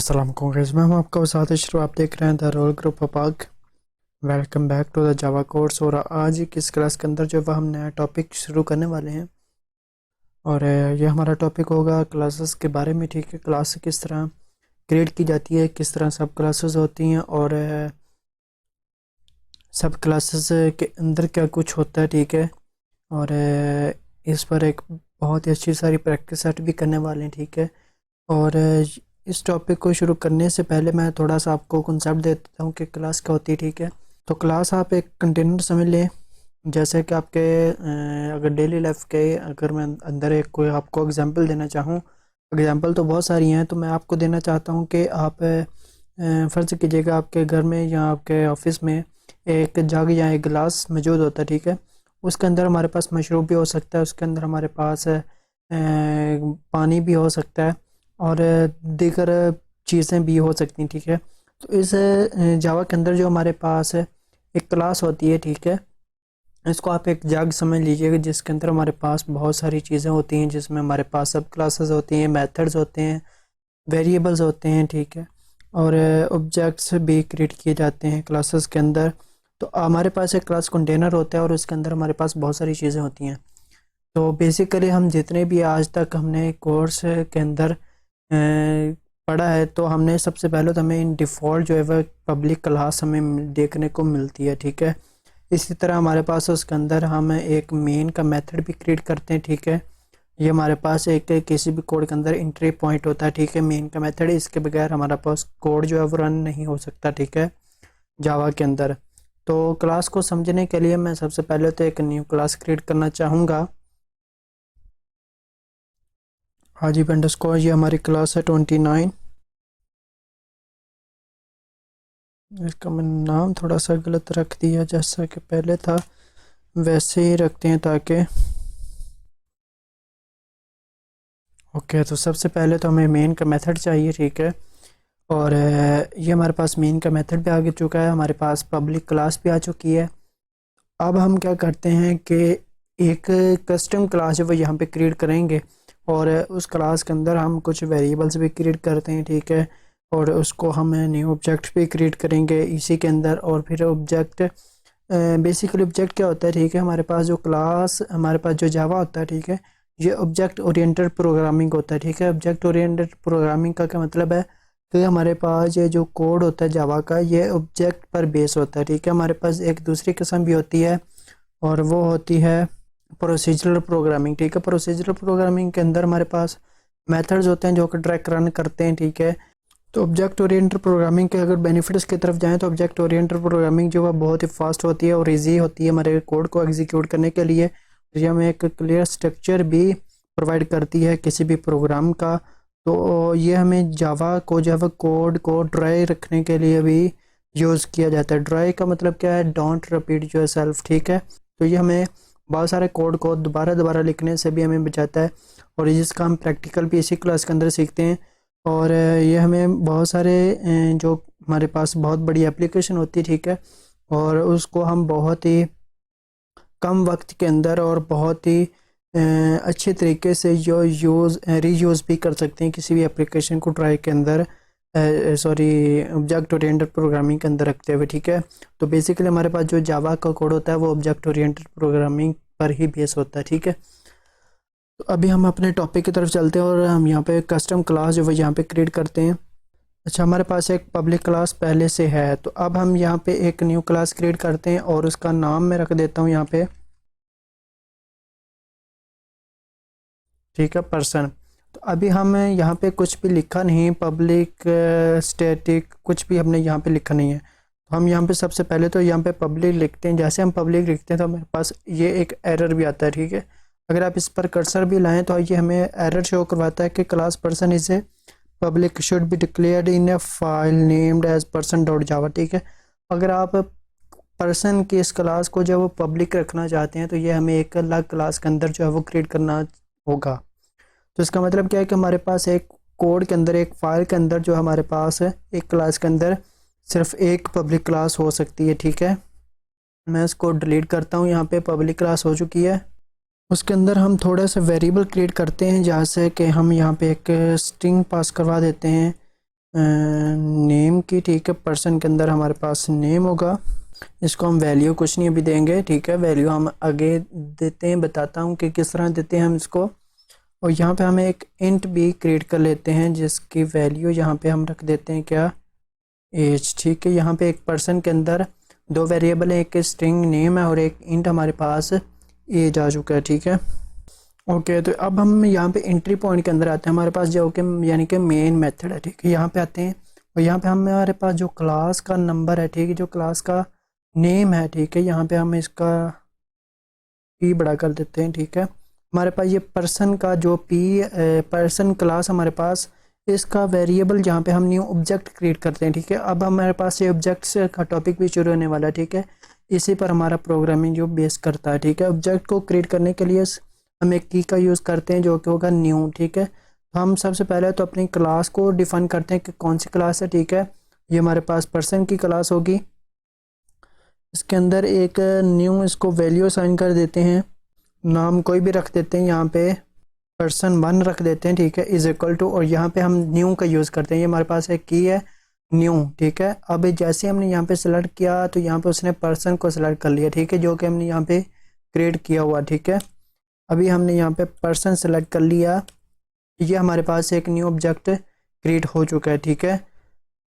अस्सलाम वालेकुम गाइस, मैं हूं आपका उस्ताद अशरफ। आप देख रहे हैं the role group of Pak. Welcome back to the Java course. और आज की इस क्लास के अंदर जो है हम नया टॉपिक शुरू करने वाले हैं और ये हमारा टॉपिक होगा क्लासेस के बारे में। ठीक है, क्लास किस तरह क्रिएट की जाती है, किस तरह सब क्लासेस होती हैं और सब क्लासेस के अंदर क्या कुछ होता है। ठीक है, और इस पर एक बहुत ही अच्छी सारी प्रैक्टिस सेट भी करने वाले हैं। ठीक है, और इस टॉपिक को शुरू करने से पहले मैं थोड़ा सा आपको कॉन्सेप्ट दे देता हूँ कि क्लास क्या होती है। ठीक है, तो क्लास आप एक कंटेनर समझ लें, जैसे कि आपके अगर डेली लाइफ के अगर मैं अंदर एक कोई आपको एग्जांपल देना चाहूँ, एग्जांपल तो बहुत सारी हैं, तो मैं आपको देना चाहता हूँ कि आप फ़र्ज़ कीजिएगा आपके घर में या आपके ऑफिस में एक जग या एक गिलास मौजूद होता है। ठीक है, उसके अंदर हमारे पास मशरूब भी हो सकता है, उसके अंदर हमारे पास पानी भी हो सकता है और दीगर चीज़ें भी हो सकती हैं। ठीक है, तो इस जावा के अंदर जो हमारे पास एक क्लास होती है, ठीक है, इसको आप एक जग समझ लीजिएगा जिसके अंदर हमारे पास बहुत सारी चीज़ें होती हैं, जिसमें हमारे पास सब क्लासेस होती हैं, मेथड्स होते हैं, वेरिएबल्स होते हैं। ठीक है, और ऑब्जेक्ट्स भी क्रिएट किए जाते हैं क्लासेस के अंदर। तो हमारे पास एक क्लास कंटेनर होता है और उसके अंदर हमारे पास बहुत सारी चीज़ें होती हैं। तो बेसिकली हम जितने भी आज तक हमने कोर्स के अंदर पढ़ा है, तो हमने सबसे पहले तो हमें इन डिफ़ॉल्ट जो है वह पब्लिक क्लास हमें देखने को मिलती है। ठीक है, इसी तरह हमारे पास उसके अंदर हम एक मेन का मेथड भी क्रिएट करते हैं। ठीक है, ये हमारे पास एक किसी भी कोड के अंदर एंट्री पॉइंट होता है। ठीक है, मेन का मेथड, इसके बगैर हमारा पास कोड जो है वो रन नहीं हो सकता। ठीक है, जावा के अंदर। तो क्लास को समझने के लिए मैं सबसे पहले तो एक न्यू क्लास क्रिएट करना चाहूँगा। हाजिब अंडरस्कोर, ये हमारी क्लास है 29। इसका मैंने नाम थोड़ा सा गलत रख दिया, जैसा कि पहले था वैसे ही रखते हैं ताकि ओके। तो सबसे पहले तो हमें मेन का मेथड चाहिए। ठीक है, और ये हमारे पास मेन का मेथड भी आ चुका है, हमारे पास पब्लिक क्लास भी आ चुकी है। अब हम क्या करते हैं कि एक कस्टम क्लास जो वो यहाँ पे क्रिएट करेंगे और उस क्लास के अंदर हम कुछ वेरिएबल्स भी क्रिएट करते हैं। ठीक है, और उसको हम न्यू ऑब्जेक्ट भी क्रिएट करेंगे इसी के अंदर। और फिर ऑब्जेक्ट, बेसिकली ऑब्जेक्ट क्या होता है, ठीक है, हमारे पास जो क्लास, हमारे पास जो जावा होता है, ठीक है, ये ऑब्जेक्ट ओरिएंटेड प्रोग्रामिंग होता है। ठीक है, ऑब्जेक्ट ओरिएंटेड प्रोग्रामिंग का क्या मतलब है कि हमारे पास ये जो कोड होता है जावा का, ये ऑब्जेक्ट पर बेस होता है। ठीक है, हमारे पास एक दूसरी किस्म भी होती है और वो होती है प्रोसीजरल प्रोग्रामिंग। ठीक है, प्रोसीजरल प्रोग्रामिंग के अंदर हमारे पास मेथड्स होते हैं जो कि ट्रैक रन करते हैं। ठीक है, तो ऑब्जेक्ट ओरिएंटेड प्रोग्रामिंग के अगर बेनिफिट्स की तरफ जाएं तो ऑब्जेक्ट ओरिएंटेड प्रोग्रामिंग जो है बहुत ही फास्ट होती है और इजी होती है हमारे कोड को एग्जीक्यूट करने के लिए। ये हमें एक क्लियर स्ट्रक्चर भी प्रोवाइड करती है किसी भी प्रोग्राम का। तो ये हमें जावा को जो है कोड को ड्राई रखने के लिए भी यूज़ किया जाता है। ड्राई का मतलब क्या है, डोंट रिपीट योर सेल्फ। ठीक है, तो ये हमें बहुत सारे कोड को दोबारा दोबारा लिखने से भी हमें बचाता है और जिसका हम प्रैक्टिकल भी इसी क्लास के अंदर सीखते हैं। और ये हमें बहुत सारे जो हमारे पास बहुत बड़ी एप्लीकेशन होती है, ठीक है, और उसको हम बहुत ही कम वक्त के अंदर और बहुत ही अच्छे तरीके से जो रीयूज़ भी कर सकते हैं किसी भी एप्लीकेशन को ट्राई के अंदर, सॉरी, ऑब्जेक्ट ओरिएंटेड प्रोग्रामिंग के अंदर रखते हुए। ठीक है, तो बेसिकली हमारे पास जो जावा का कोड होता है वो ऑब्जेक्ट ओरिएंटेड प्रोग्रामिंग पर ही बेस होता है। ठीक है, तो अभी हम अपने टॉपिक की तरफ चलते हैं और हम यहाँ पे कस्टम क्लास जो है यहाँ पे क्रिएट करते हैं। अच्छा, हमारे पास एक पब्लिक क्लास पहले से है, तो अब हम यहाँ पे एक न्यू क्लास क्रिएट करते हैं और उसका नाम मैं रख देता हूँ यहाँ पे, ठीक है, पर्सन। तो अभी हम यहाँ पे कुछ भी लिखा नहीं, पब्लिक स्टैटिक कुछ भी हमने यहाँ पे लिखा नहीं है। तो हम यहाँ पे सबसे पहले तो यहाँ पे पब्लिक लिखते हैं। जैसे हम पब्लिक लिखते हैं तो हमारे पास ये एक एरर भी आता है। ठीक है, अगर आप इस पर कर्सर भी लाएं तो ये हमें एरर शो करवाता है कि class person is a public should be declared in a file named as person dot Java. ठीक है, अगर आप पर्सन की इस क्लास को जो है वो पब्लिक रखना चाहते हैं तो ये हमें एक अलग क्लास के अंदर जो है वो क्रिएट करना होगा। तो इसका मतलब क्या है कि हमारे पास एक कोड के अंदर, एक फाइल के अंदर जो हमारे पास है एक क्लास के अंदर सिर्फ एक पब्लिक क्लास हो सकती है। ठीक है, मैं इसको डिलीट करता हूँ, यहाँ पे पब्लिक क्लास हो चुकी है। उसके अंदर हम थोड़ा सा वेरिएबल क्रिएट करते हैं जहाँ से कि हम यहाँ पे एक स्ट्रिंग पास करवा देते हैं नेम की, ठीक है। पर्सन के अंदर हमारे पास नेम होगा, इसको हम वैल्यू कुछ नहीं अभी देंगे, ठीक है। वैल्यू हम आगे देते हैं, बताता हूँ कि किस तरह देते हैं हम इसको। और यहाँ पे हमें एक इंट भी क्रिएट कर लेते हैं जिसकी वैल्यू यहाँ पे हम रख देते हैं क्या, एज, ठीक है। यहाँ पे एक पर्सन के अंदर दो वेरिएबल है, एक स्ट्रिंग नेम है और एक इंट हमारे पास एज आ चुका है, ठीक है। ओके, तो अब हम यहाँ पे एंट्री पॉइंट के अंदर आते हैं, हमारे पास जो कि यानी कि मेन मेथड है, ठीक है। यहाँ पे आते हैं और यहाँ पे हमारे पास जो क्लास का नंबर है, ठीक है, जो क्लास का नेम है, ठीक है। यहाँ पे हम इसका पी बड़ा कर देते हैं, ठीक है। हमारे पास ये पर्सन का जो पर्सन क्लास हमारे पास, इसका वेरिएबल जहाँ पे हम न्यू ऑब्जेक्ट क्रिएट करते हैं, ठीक है। अब हमारे पास ये ऑब्जेक्ट्स का टॉपिक भी शुरू होने वाला है, ठीक है। इसी पर हमारा प्रोग्रामिंग जो बेस करता है, ठीक है। ऑब्जेक्ट को क्रिएट करने के लिए हम एक की का यूज़ करते हैं जो कि होगा न्यू, ठीक है। तो हम सबसे पहले तो अपनी क्लास को डिफाइन करते हैं कि कौन सी क्लास है, ठीक है। ये हमारे पास पर्सन की क्लास होगी, इसके अंदर एक न्यू इसको वैल्यू असाइन कर देते हैं, नाम कोई भी रख देते हैं, यहाँ पे person1 रख देते हैं, ठीक है, इज इक्वल टू, और यहाँ पे हम न्यू का यूज़ करते हैं। ये हमारे पास एक की है न्यू, ठीक है। अब जैसे हमने यहाँ पे सेलेक्ट किया तो यहाँ पे उसने पर्सन को सेलेक्ट कर लिया, ठीक है, जो कि हमने यहाँ पे क्रिएट किया हुआ, ठीक है। अभी हमने यहाँ पे पर्सन सेलेक्ट कर लिया, ये हमारे पास एक न्यू ऑब्जेक्ट क्रिएट हो चुका है, ठीक है।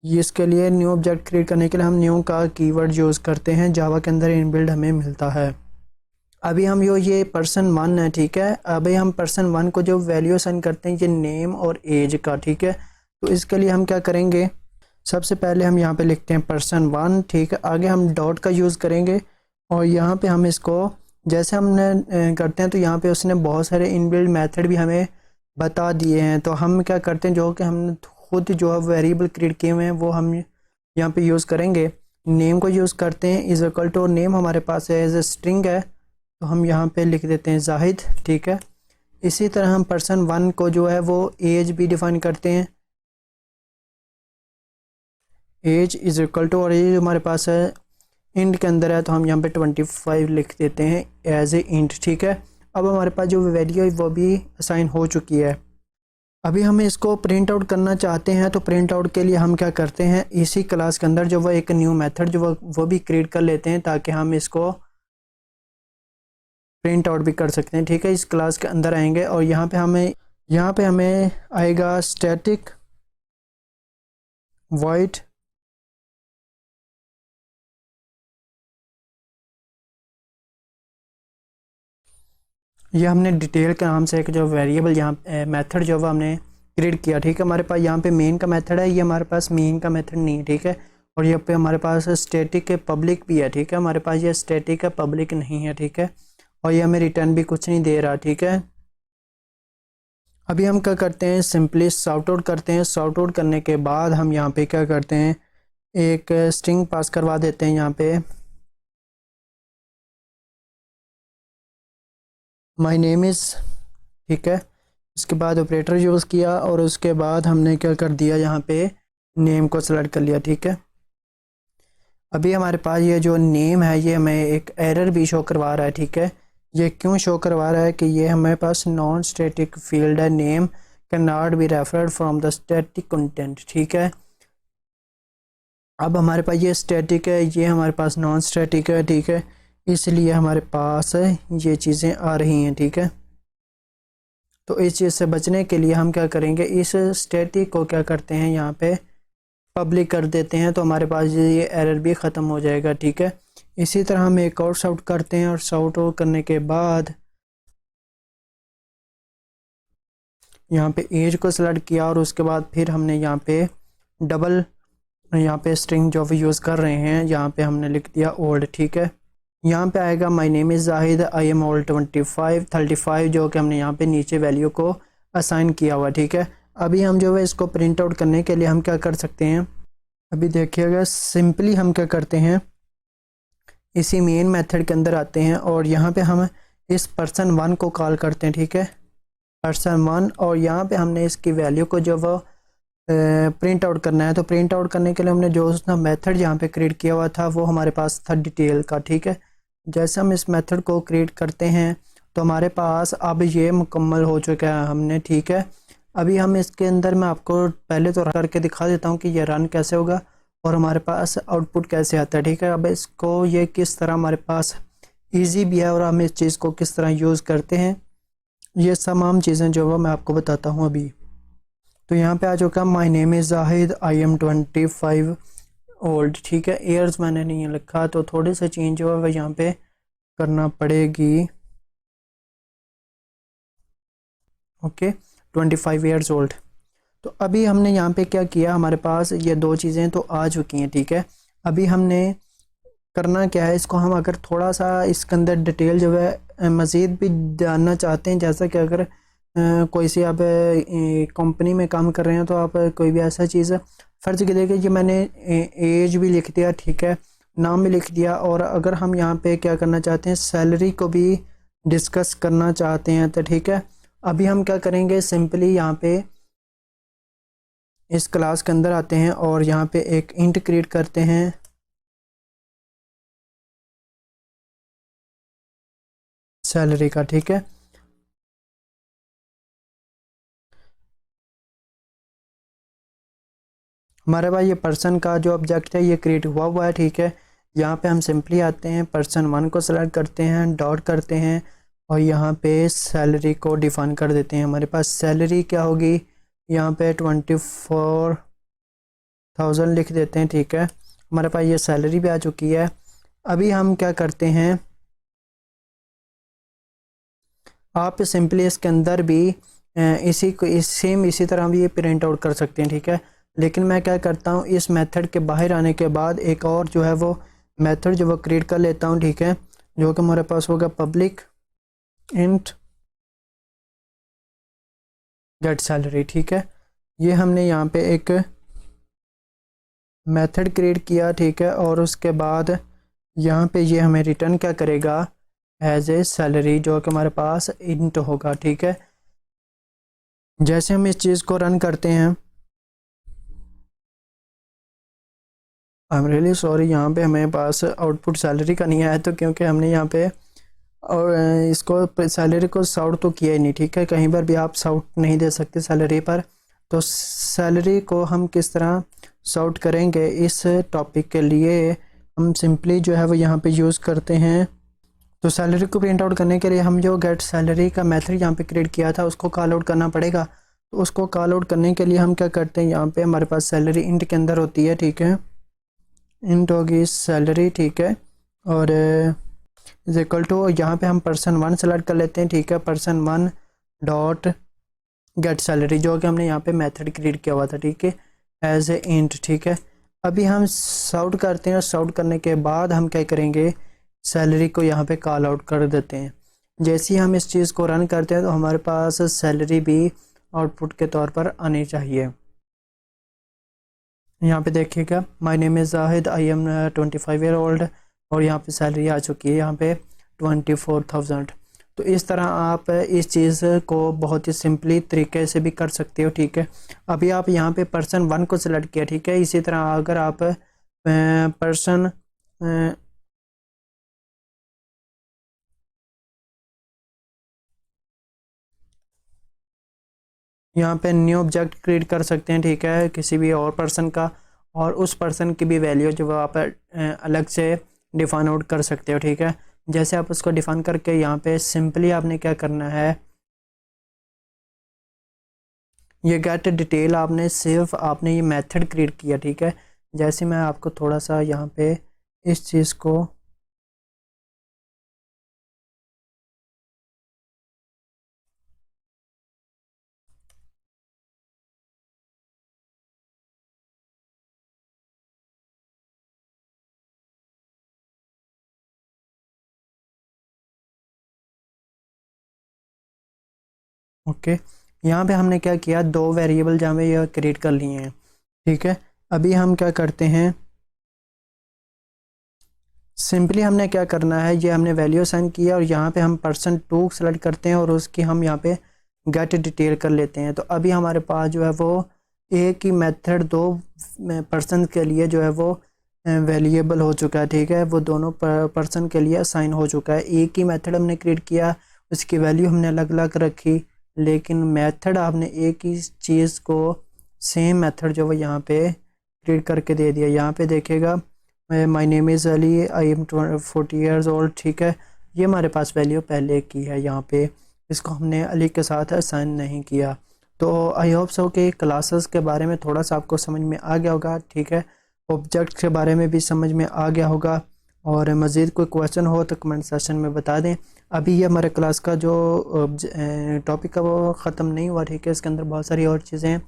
ये इसके लिए न्यू ऑब्जेक्ट क्रिएट करने के लिए हम न्यू का कीवर्ड यूज़ करते हैं, जावा के अंदर इनबिल्ड हमें मिलता है। अभी हम ये person1 है, ठीक है। अभी हम person1 को जो वैल्यू असाइन करते हैं ये नेम और एज का, ठीक है। तो इसके लिए हम क्या करेंगे, सबसे पहले हम यहाँ पे लिखते हैं person1, ठीक है। आगे हम डॉट का यूज़ करेंगे और यहाँ पे हम इसको जैसे हमने करते हैं तो यहाँ पे उसने बहुत सारे इनबिल्ड मेथड भी हमें बता दिए हैं। तो हम क्या करते हैं, जो कि हमने खुद जो है वेरिएबल क्रिएट किए हुए हैं वो हम यहाँ पे यूज़ करेंगे। नेम को यूज़ करते हैं, इज इक्वल टू नेम हमारे पास है एज ए स्ट्रिंग है, तो हम यहाँ पे लिख देते हैं जाहिद, ठीक है। इसी तरह हम person1 को जो है वो एज भी डिफाइन करते हैं, एज इज इक्वल टू, और ये हमारे पास है इंट के अंदर है तो हम यहाँ पे 25 लिख देते हैं एज ए इंट, ठीक है। अब हमारे पास जो वैल्यू है वो भी असाइन हो चुकी है। अभी हम इसको प्रिंट आउट करना चाहते हैं, तो प्रिंट आउट के लिए हम क्या करते हैं, इसी क्लास के अंदर जो वो एक न्यू मेथड जो वो भी क्रिएट कर लेते हैं ताकि हम इसको प्रिंट आउट भी कर सकते हैं, ठीक है। इस क्लास के अंदर आएंगे और यहाँ पे हमें आएगा स्टैटिक वॉइड ये हमने डिटेल के नाम से एक जो वेरिएबल यहाँ मेथड जो वो हमने क्रिएट किया, ठीक है। हमारे पास यहाँ पे मेन का मेथड है, ये हमारे पास मेन का मेथड नहीं है, ठीक है। और यहाँ पे हमारे पास स्टैटिक के पब्लिक भी है, ठीक है। हमारे पास ये स्टैटिक का पब्लिक नहीं है, ठीक है। और ये हमें रिटर्न भी कुछ नहीं दे रहा, ठीक है। अभी हम क्या करते हैं, सिंपली सॉर्ट आउट करते हैं। सॉर्ट आउट करने के बाद हम यहाँ पे क्या करते हैं, एक स्ट्रिंग पास करवा देते हैं यहाँ पे, माय नेम इज़, ठीक है। उसके बाद ऑपरेटर यूज़ किया और उसके बाद हमने क्या कर दिया, यहाँ पे नेम को सेलेक्ट कर लिया, ठीक है। अभी हमारे पास ये जो नेम है ये हमें एक एरर भी शो करवा रहा है, ठीक है। ये क्यों शो करवा रहा है कि ये हमारे पास नॉन स्टैटिक फील्ड है, name can not be referred from the static content, ठीक है। अब हमारे पास ये स्टैटिक है, ये हमारे पास नॉन स्टैटिक है, ठीक है। इसलिए हमारे पास ये चीज़ें आ रही हैं, ठीक है। तो इस चीज़ से बचने के लिए हम क्या करेंगे, इस स्टैटिक को क्या करते हैं, यहाँ पे पब्लिक कर देते हैं, तो हमारे पास ये एरर भी ख़त्म हो जाएगा, ठीक है। इसी तरह हम एक और सॉर्ट करते हैं और सॉर्ट आउट करने के बाद यहाँ पे एज को सेलेक्ट किया और उसके बाद फिर हमने यहाँ पे डबल यहाँ पे स्ट्रिंग जो भी यूज़ कर रहे हैं यहाँ पे हमने लिख दिया ओल्ड, ठीक है। यहाँ पे आएगा my name is Zahid, I am old 35 जो कि हमने यहाँ पे नीचे वैल्यू को असाइन किया हुआ, ठीक है। अभी हम जो है इसको प्रिंट आउट करने के लिए हम क्या कर सकते हैं, अभी देखिएगा, सिंपली हम क्या करते हैं, इसी मेन मेथड के अंदर आते हैं और यहाँ पे हम इस person1 को कॉल करते हैं, ठीक है, person1। और यहाँ पे हमने इसकी वैल्यू को जो वो प्रिंट आउट करना है, तो प्रिंट आउट करने के लिए हमने जो उसका मेथड यहाँ पे क्रिएट किया हुआ था वो हमारे पास था डिटेल का, ठीक है। जैसे हम इस मेथड को क्रिएट करते हैं तो हमारे पास अब ये मुकम्मल हो चुका है हमने, ठीक है। अभी हम इसके अंदर मैं आपको पहले तो करके दिखा देता हूँ कि ये रन कैसे होगा और हमारे पास आउटपुट कैसे आता है, ठीक है। अब इसको ये किस तरह हमारे पास इजी भी है और हम इस चीज़ को किस तरह यूज़ करते हैं, ये तमाम चीज़ें जो वो मैं आपको बताता हूँ अभी। तो यहाँ पे आ चुका my name is Zahid, I am 25 old, ठीक है। ईयर्स मैंने नहीं लिखा तो थोड़ी सी चेंज जो है वह यहाँ पे करना पड़ेगी। Okay, 25 years old. तो अभी हमने यहाँ पे क्या किया, हमारे पास ये दो चीज़ें तो आ चुकी हैं, ठीक है। अभी हमने करना क्या है, इसको हम अगर थोड़ा सा इसके अंदर डिटेल जो है मज़ीद भी जानना चाहते हैं, जैसा कि अगर कोई सी आप कंपनी में काम कर रहे हैं तो आप कोई भी ऐसा चीज़ फ़र्ज़ कीजिए कि मैंने एज भी लिख दिया, ठीक है, नाम भी लिख दिया, और अगर हम यहाँ पे क्या करना चाहते हैं, सैलरी को भी डिस्कस करना चाहते हैं तो ठीक है। अभी हम क्या करेंगे, सिंपली यहाँ पे इस क्लास के अंदर आते हैं और यहाँ पे एक इंट क्रिएट करते हैं सैलरी का, ठीक है। हमारे पास ये पर्सन का जो ऑब्जेक्ट है ये क्रिएट हुआ हुआ है, ठीक है। यहाँ पे हम सिंपली आते हैं, पर्सन 1 को सेलेक्ट करते हैं, डॉट करते हैं और यहाँ पे सैलरी को डिफाइन कर देते हैं। हमारे पास सैलरी क्या होगी, यहाँ पे 24,000 लिख देते हैं, ठीक है। हमारे पास ये सैलरी भी आ चुकी है। अभी हम क्या करते हैं, आप सिंपली इसके अंदर भी इसी को इसी तरह भी ये प्रिंट आउट कर सकते हैं, ठीक है। लेकिन मैं क्या करता हूँ, इस मेथड के बाहर आने के बाद एक और जो है वो मेथड जो वो क्रिएट कर लेता हूँ, ठीक है, जो कि हमारे पास होगा पब्लिक इंट गेट सैलरी, ठीक है। ये हमने यहाँ पे एक मेथड क्रिएट किया, ठीक है, और उसके बाद यहाँ पे ये हमें रिटर्न क्या करेगा, एज ए सैलरी, जो कि हमारे पास इंट होगा, ठीक है। जैसे हम इस चीज़ को रन करते हैं, आई एम रियली सॉरी, यहाँ पे हमें पास आउटपुट सैलरी का नहीं आया, तो क्योंकि हमने यहाँ पे और इसको सैलरी को साउट तो किया ही नहीं, ठीक है। कहीं पर भी आप साउट नहीं दे सकते सैलरी पर, तो सैलरी को हम किस तरह साउट करेंगे, इस टॉपिक के लिए हम सिंपली जो है वो यहाँ पे यूज़ करते हैं। तो सैलरी को प्रिंट आउट करने के लिए हम जो गेट सैलरी का मेथड यहाँ पे क्रिएट किया था उसको कॉल आउट करना पड़ेगा। तो उसको कॉल आउट करने के लिए हम क्या करते हैं, यहाँ पे हमारे पास सैलरी इंट के अंदर होती है, ठीक है, इंट होगी सैलरी, ठीक है, और इज इक्वल टू, यहाँ पे हम पर्सन 1 सेलेक्ट कर लेते हैं, ठीक है, पर्सन 1 डॉट गेट सैलरी, जो कि हमने यहाँ पे मेथड क्रिएट किया हुआ था, ठीक है, एज ए इंट, ठीक है। अभी हम साउट करते हैं और साउट करने के बाद हम क्या करेंगे, सैलरी को यहाँ पे कॉल आउट कर देते हैं। जैसे ही हम इस चीज़ को रन करते हैं तो हमारे पास सैलरी भी आउटपुट के तौर पर आनी चाहिए। यहाँ पे देखिएगा, my name is Zahid, I am 25 year old, और यहाँ पे सैलरी आ चुकी है यहाँ पे 24,000। तो इस तरह आप इस चीज़ को बहुत ही सिंपली तरीके से भी कर सकते हो, ठीक है। अभी आप यहाँ पे पर्सन 1 को सिलेक्ट किया, ठीक है। इसी तरह अगर आप पर्सन यहाँ पे न्यू ऑब्जेक्ट क्रिएट कर सकते हैं, ठीक है, किसी भी और पर्सन का, और उस पर्सन की भी वैल्यू जो आप अलग से डिफाइन आउट कर सकते हो, ठीक है। जैसे आप उसको डिफाइन करके यहाँ पे सिंपली आपने क्या करना है, ये गेट डिटेल आपने सिर्फ आपने ये मेथड क्रिएट किया, ठीक है। जैसे मैं आपको थोड़ा सा यहाँ पे इस चीज़ को ओके, यहाँ पे हमने क्या किया, दो वेरिएबल जहाँ पे ये क्रिएट कर लिए हैं, ठीक है। अभी हम क्या करते हैं, सिंपली हमने क्या करना है, ये हमने वैल्यू असाइन किया और यहाँ पे हम पर्सन 2 सेलेक्ट करते हैं और उसकी हम यहाँ पे गेट डिटेल कर लेते हैं। तो अभी हमारे पास जो है वो एक ही मेथड दो पर्सन के लिए जो है वो वेरिएबल हो चुका है, ठीक है, वो दोनों पर्सन के लिए असाइन हो चुका है। एक ही मेथड हमने क्रिएट किया, उसकी वैल्यू हमने अलग अलग रखी, लेकिन मेथड आपने एक ही चीज़ को सेम मेथड जो वो यहाँ पे क्रिएट करके दे दिया। यहाँ पे देखेगा my name is Ali, I am 40 years old, ठीक है। ये हमारे पास वैल्यू पहले की है, यहाँ पे इसको हमने अली के साथ असाइन नहीं किया। तो आई होप सो कि क्लासेस के बारे में थोड़ा सा आपको समझ में आ गया होगा, ठीक है। ऑब्जेक्ट के बारे में भी समझ में आ गया होगा, और मज़ीद कोई क्वेश्चन हो तो कमेंट सेशन में बता दें। अभी ये हमारे क्लास का जो टॉपिक है वो ख़त्म नहीं हुआ, ठीक है। इसके अंदर बहुत सारी और चीज़ें हैं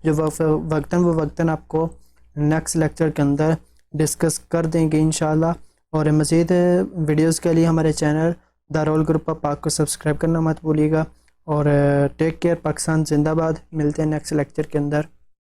जो वक्तन आपको नेक्स्ट लेक्चर के अंदर डिस्कस कर देंगे इंशाल्लाह। और मज़ीद वीडियोस के लिए हमारे चैनल दारुल ग्रुप ऑफ पाक को सब्सक्राइब करना मत भूलिएगा। और टेक केयर, पाकिस्तान जिंदाबाद। मिलते हैं नेक्स्ट लेक्चर के अंदर।